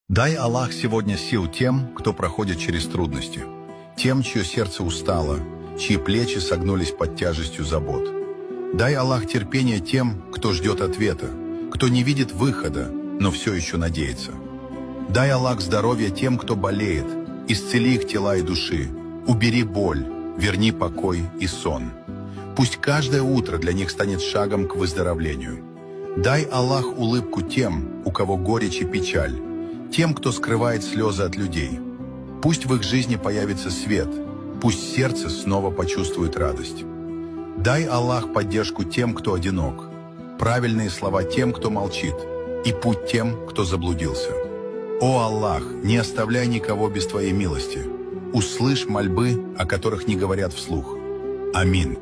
Дай Аллах сегодня сил тем, кто проходит через трудности, тем, чье сердце устало, чьи плечи согнулись под тяжестью забот. Дай Аллах терпение тем, кто ждет ответа, кто не видит выхода, но все еще надеется. Дай Аллах здоровье тем, кто болеет, исцели их тела и души, убери боль, верни покой и сон. Пусть каждое утро для них станет шагом к выздоровлению. Дай Аллах улыбку тем, у кого горечь и печаль, тем, кто скрывает слезы от людей. Пусть в их жизни появится свет, пусть сердце снова почувствует радость. Дай Аллах поддержку тем, кто одинок, правильные слова тем, кто молчит, и путь тем, кто заблудился. О Аллах, не оставляй никого без Твоей милости. Услышь мольбы, о которых не говорят вслух. Амин.